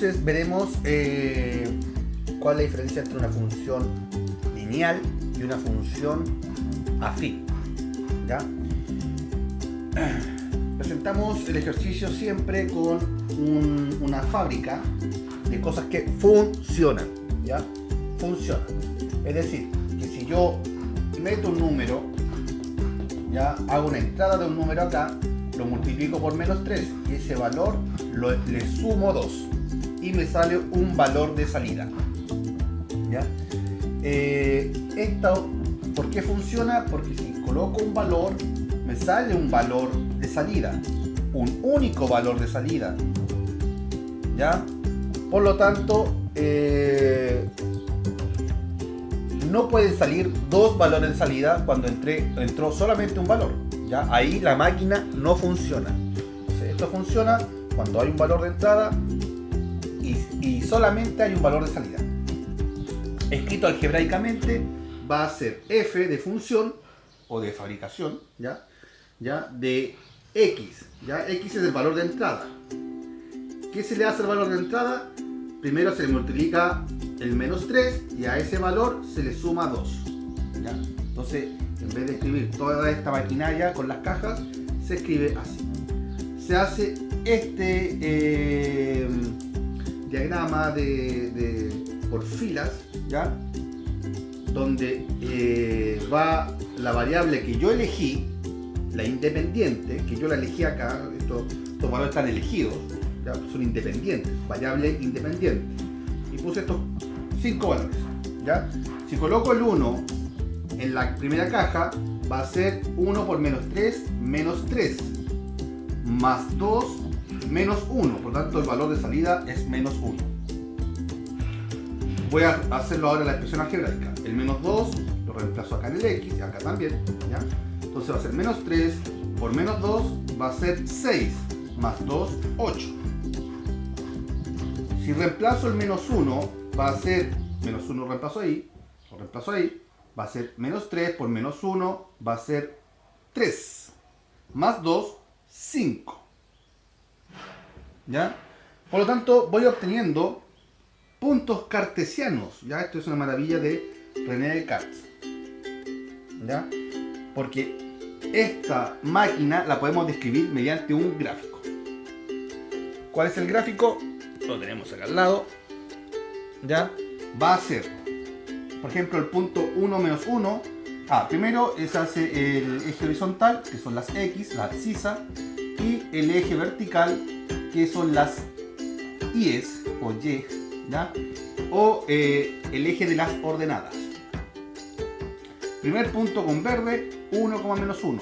entonces veremos cuál es la diferencia entre una función lineal y una función afín. ¿Ya? Presentamos el ejercicio siempre con una fábrica de cosas que funcionan. ¿Ya? Funcionan. Es decir, que si yo meto un número, ya hago una entrada de un número acá, lo multiplico por menos 3 y ese valor le sumo 2 y me sale un valor de salida. ¿Ya? Esto, ¿por qué funciona? Porque si coloco un valor, me sale un valor de salida, un único valor de salida. ¿Ya? Por lo tanto, no pueden salir dos valores de salida cuando entró solamente un valor. ¿Ya? Ahí la máquina no funciona. Entonces, esto funciona cuando hay un valor de entrada y solamente hay un valor de salida. Escrito algebraicamente va a ser f de función o de fabricación, ¿ya? De x. ¿Ya? X es el valor de entrada. ¿Qué se le hace al valor de entrada? Primero se le multiplica el menos 3 y a ese valor se le suma 2. ¿Ya? Entonces, en vez de escribir toda esta maquinaria con las cajas, se escribe así. Se hace este diagrama por filas, ¿ya? Donde va la variable que yo elegí, la independiente, que yo la elegí acá, estos valores están elegidos, ¿ya? Son independientes, variable independiente. Y puse estos 5 valores, ¿ya? Si coloco el 1 en la primera caja, va a ser 1 por menos 3, menos 3, más 2, menos 1. Por lo tanto, el valor de salida es menos 1. Voy a hacerlo ahora en la expresión algebraica. El menos 2 lo reemplazo acá en el x y acá también, ¿ya? Entonces va a ser menos 3 por menos 2 va a ser 6, más 2, 8. Si reemplazo el menos 1, va a ser menos 1 lo reemplazo ahí, va a ser menos 3 por menos 1 va a ser 3, más 2, 5. ¿Ya? Por lo tanto, voy obteniendo puntos cartesianos. ¿Ya? Esto es una maravilla de René Descartes. ¿Ya? Porque esta máquina la podemos describir mediante un gráfico. ¿Cuál es el gráfico? Lo tenemos acá al lado. ¿Ya? Va a ser, por ejemplo, el punto 1 menos 1. Primero se hace el eje horizontal, que son las X, la abscisa, y el eje vertical, que son las Y's o Y, ¿ya? O el eje de las ordenadas. Primer punto con verde, 1, menos 1.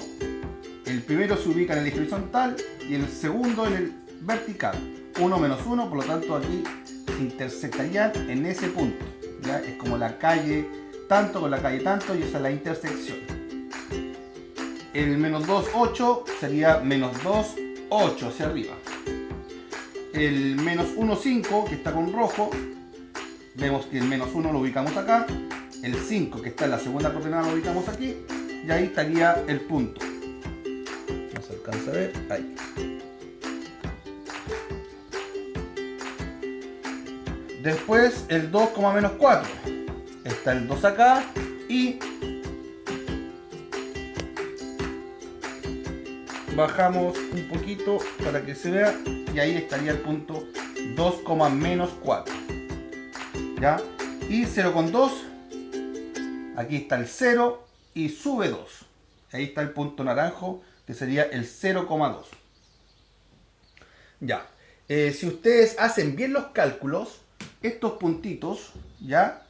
El primero se ubica en el eje horizontal y el segundo en el vertical. 1 menos 1, por lo tanto aquí se intersectarían en ese punto. ¿Ya? Es como la calle tanto con la calle tanto y esa es la intersección. El menos 2, 8 sería menos 2, 8 hacia arriba. El menos 1, 5 que está con rojo, vemos que el menos 1 lo ubicamos acá. El 5 que está en la segunda coordenada lo ubicamos aquí. Y ahí estaría el punto. No se alcanza a ver. Ahí. Después el 2, menos 4. Está el 2 acá y bajamos un poquito para que se vea y ahí estaría el punto 2, menos 4. ¿Ya? Y 0,2. Aquí está el 0 y sube 2. Ahí está el punto naranjo que sería el 0,2. Ya. Si ustedes hacen bien los cálculos, estos puntitos, ¿ya?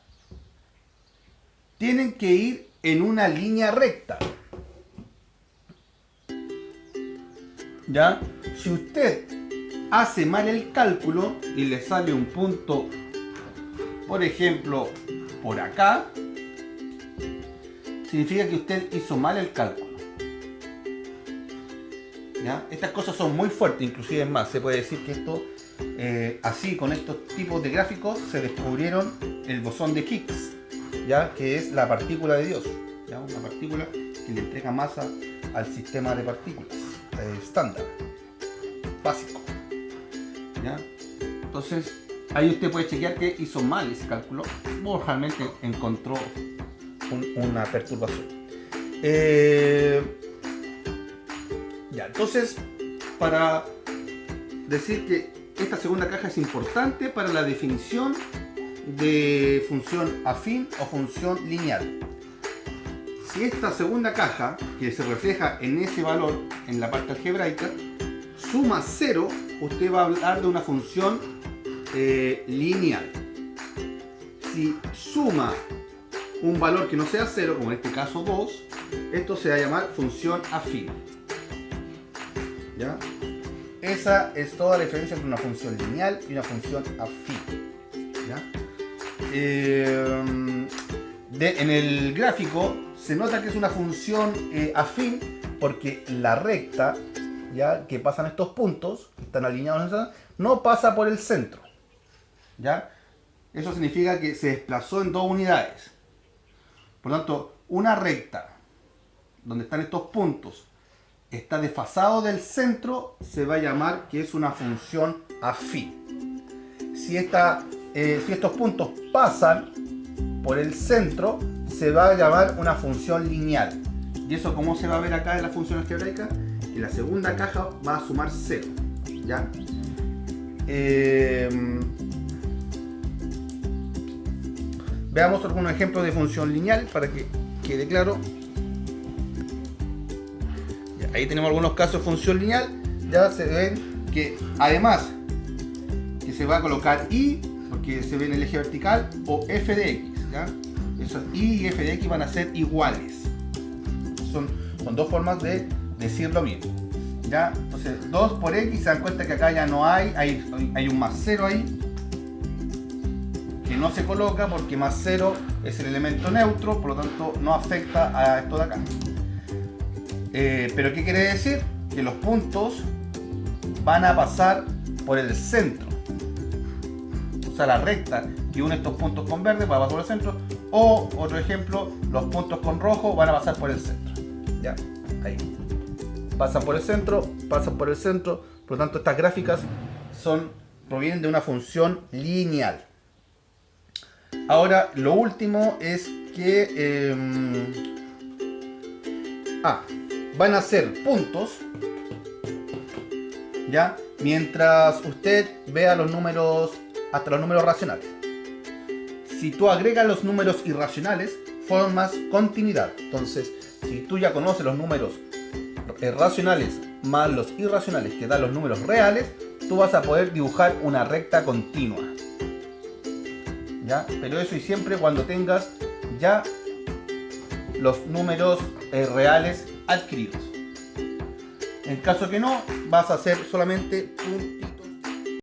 Tienen que ir en una línea recta. ¿Ya? Si usted hace mal el cálculo y le sale un punto, por ejemplo, por acá, significa que usted hizo mal el cálculo. ¿Ya? Estas cosas son muy fuertes, inclusive es más, se puede decir que esto, así con estos tipos de gráficos, se descubrieron el bosón de Higgs, ¿ya? Que es la partícula de Dios, ¿ya? Una partícula que le entrega masa al sistema de partículas estándar, básico. ¿Ya? Entonces, ahí usted puede chequear que hizo mal ese cálculo o realmente encontró una perturbación. Ya, entonces, para decir que esta segunda caja es importante para la definición de función afín o función lineal. Si esta segunda caja, que se refleja en ese valor en la parte algebraica, suma 0, usted va a hablar de una función lineal. Si suma un valor que no sea 0, como en este caso 2, esto se va a llamar función afín. ¿Ya? Esa es toda la diferencia entre una función lineal y una función afín. ¿Ya? En el gráfico se nota que es una función afín porque la recta, ya que pasan estos puntos, que están alineados, no pasa por el centro. ¿Ya? Eso significa que se desplazó en 2 unidades. Por lo tanto, una recta donde están estos puntos está desfasado del centro, se va a llamar que es una función afín. Si estos puntos pasan por el centro, se va a llamar una función lineal. ¿Y eso cómo se va a ver acá en la función algebraica? Que la segunda caja va a sumar 0. ¿Ya? Veamos algunos ejemplos de función lineal para que quede claro. Ya, ahí tenemos algunos casos de función lineal. Ya se ven que además que se va a colocar y, porque se ve en el eje vertical, o f de x. ¿Ya? Esos y y f de x van a ser iguales. Son dos formas de decir lo mismo. ¿Ya? Entonces 2 por x, se dan cuenta que acá ya no hay un más 0 ahí, que no se coloca porque más 0 es el elemento neutro, por lo tanto no afecta a esto de acá. Pero ¿qué quiere decir? Que los puntos van a pasar por el centro. O sea, la recta que une estos puntos con verde va a pasar por el centro. O, otro ejemplo, los puntos con rojo van a pasar por el centro. ¿Ya? Ahí. Pasan por el centro, por lo tanto estas gráficas provienen de una función lineal. Ahora, lo último es que van a ser puntos, ¿ya? Mientras usted vea los números, hasta los números racionales. Si tú agregas los números irracionales, formas continuidad. Entonces, si tú ya conoces los números racionales más los irracionales que dan los números reales, tú vas a poder dibujar una recta continua. ¿Ya? Pero eso y siempre cuando tengas ya los números reales adquiridos. En caso que no, vas a hacer solamente un